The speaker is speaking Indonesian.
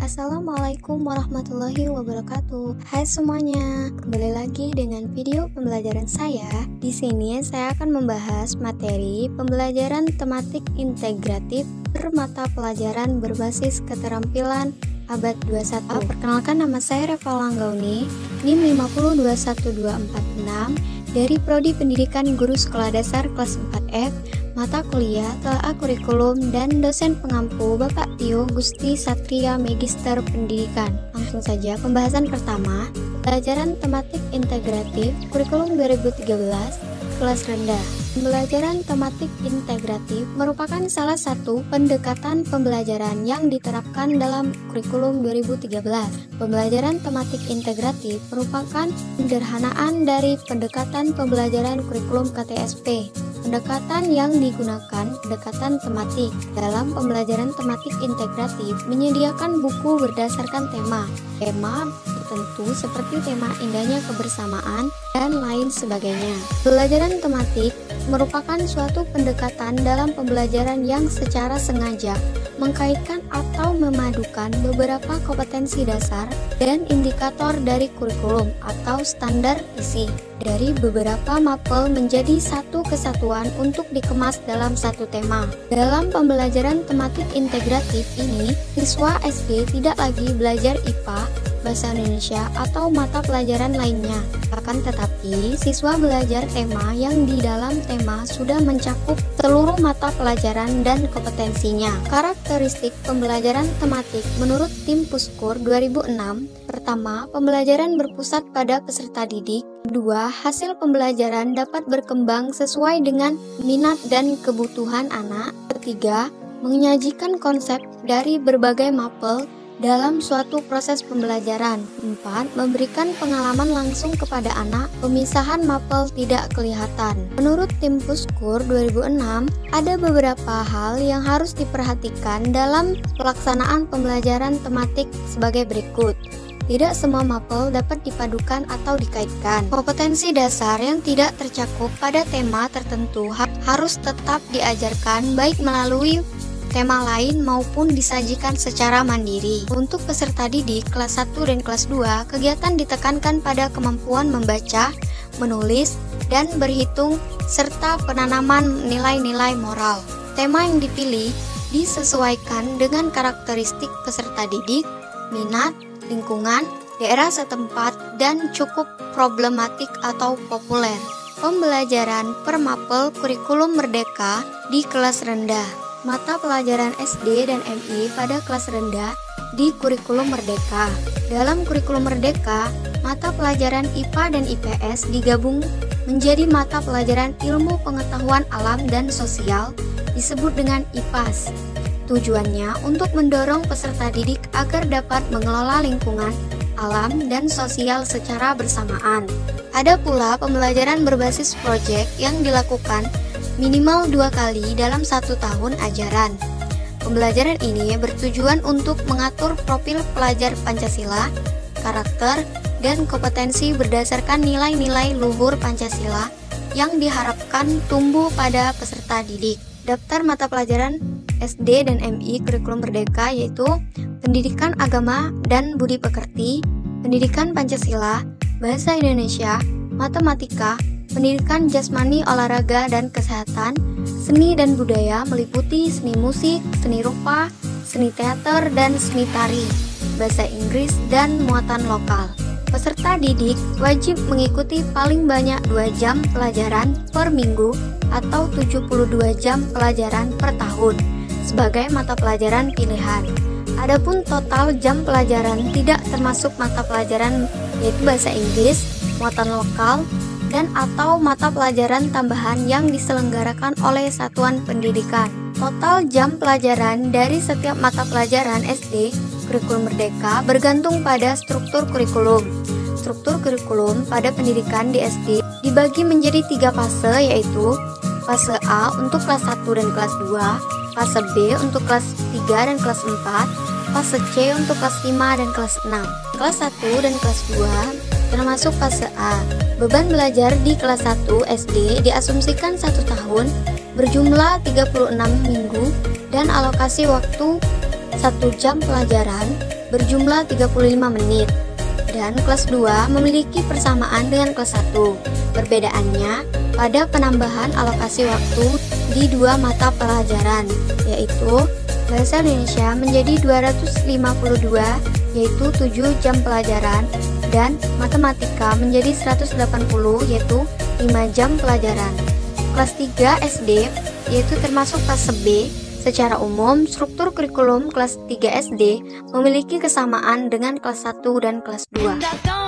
Assalamualaikum warahmatullahi wabarakatuh. Hai semuanya, kembali lagi dengan video pembelajaran saya. Di sini saya akan membahas materi pembelajaran tematik integratif bermata pelajaran berbasis keterampilan abad 21. Perkenalkan, nama saya Reva Langgauni, NIM 5021246 dari Prodi Pendidikan Guru Sekolah Dasar kelas 4F, mata kuliah telaah kurikulum, dan dosen pengampu Bapak Tio Gusti Satria Magister Pendidikan. Langsung saja pembahasan pertama, pembelajaran tematik integratif kurikulum 2013 kelas rendah. Pembelajaran tematik integratif merupakan salah satu pendekatan pembelajaran yang diterapkan dalam kurikulum 2013. Pembelajaran tematik integratif merupakan penderhanaan dari pendekatan pembelajaran kurikulum KTSP. Pendekatan yang digunakan pendekatan tematik. Dalam pembelajaran tematik integratif menyediakan buku berdasarkan tema. Tema tertentu seperti tema indahnya kebersamaan dan lain sebagainya. Pembelajaran tematik merupakan suatu pendekatan dalam pembelajaran yang secara sengaja mengkaitkan atau memadukan beberapa kompetensi dasar dan indikator dari kurikulum atau standar isi dari beberapa mapel menjadi satu kesatuan untuk dikemas dalam satu tema. Dalam pembelajaran tematik integratif ini, siswa SD tidak lagi belajar IPA, Bahasa Indonesia, atau mata pelajaran lainnya. Akan tetapi, siswa belajar tema yang di dalam tema sudah mencakup seluruh mata pelajaran dan kompetensinya. Karakteristik pembelajaran tematik menurut tim Puskur 2006. Pertama, pembelajaran berpusat pada peserta didik. Kedua, hasil pembelajaran dapat berkembang sesuai dengan minat dan kebutuhan anak. Ketiga, menyajikan konsep dari berbagai mapel dalam suatu proses pembelajaran. 4. Memberikan pengalaman langsung kepada anak. Pemisahan mapel tidak kelihatan. Menurut tim Puskur 2006, ada beberapa hal yang harus diperhatikan dalam pelaksanaan pembelajaran tematik sebagai berikut. Tidak semua mapel dapat dipadukan atau dikaitkan. Kompetensi dasar yang tidak tercakup pada tema tertentu harus tetap diajarkan baik melalui tema lain maupun disajikan secara mandiri. Untuk peserta didik kelas 1 dan kelas 2, kegiatan ditekankan pada kemampuan membaca, menulis, dan berhitung, serta penanaman nilai-nilai moral. Tema yang dipilih disesuaikan dengan karakteristik peserta didik, minat, lingkungan, daerah setempat, dan cukup problematik atau populer. Pembelajaran per mapel kurikulum merdeka di kelas rendah. Mata pelajaran SD dan MI pada kelas rendah di kurikulum merdeka. Dalam kurikulum merdeka, mata pelajaran IPA dan IPS digabung menjadi mata pelajaran ilmu pengetahuan alam dan sosial, disebut dengan IPAS. Tujuannya untuk mendorong peserta didik agar dapat mengelola lingkungan, alam, dan sosial secara bersamaan. Ada pula pembelajaran berbasis proyek yang dilakukan minimal 2 kali dalam 1 tahun ajaran. Pembelajaran ini bertujuan untuk mengatur profil pelajar Pancasila, karakter, dan kompetensi berdasarkan nilai-nilai luhur Pancasila yang diharapkan tumbuh pada peserta didik. Daftar mata pelajaran SD dan MI kurikulum merdeka yaitu Pendidikan Agama dan Budi Pekerti, Pendidikan Pancasila, Bahasa Indonesia, Matematika, Pendidikan Jasmani, Olahraga, dan Kesehatan, Seni dan Budaya meliputi seni musik, seni rupa, seni teater, dan seni tari, bahasa Inggris, dan muatan lokal. Peserta didik wajib mengikuti paling banyak 2 jam pelajaran per minggu atau 72 jam pelajaran per tahun sebagai mata pelajaran pilihan. Adapun total jam pelajaran tidak termasuk mata pelajaran yaitu bahasa Inggris, muatan lokal, dan atau mata pelajaran tambahan yang diselenggarakan oleh satuan pendidikan. Total jam pelajaran dari setiap mata pelajaran SD kurikulum merdeka bergantung pada struktur kurikulum. Struktur kurikulum pada pendidikan di SD dibagi menjadi 3 fase, yaitu fase A untuk kelas 1 dan kelas 2, fase B untuk kelas 3 dan kelas 4, fase C untuk kelas 5 dan kelas 6. Kelas 1 dan kelas 2 termasuk fase A. Beban belajar di kelas 1 SD diasumsikan 1 tahun, berjumlah 36 minggu, dan alokasi waktu 1 jam pelajaran berjumlah 35 menit. Dan kelas 2 memiliki persamaan dengan kelas 1. Perbedaannya pada penambahan alokasi waktu di dua mata pelajaran, yaitu Bahasa Indonesia menjadi 252, yaitu 7 jam pelajaran, dan Matematika menjadi 180, yaitu 5 jam pelajaran. Kelas 3 SD, yaitu termasuk fase B. Secara umum, struktur kurikulum kelas 3 SD memiliki kesamaan dengan kelas 1 dan kelas 2.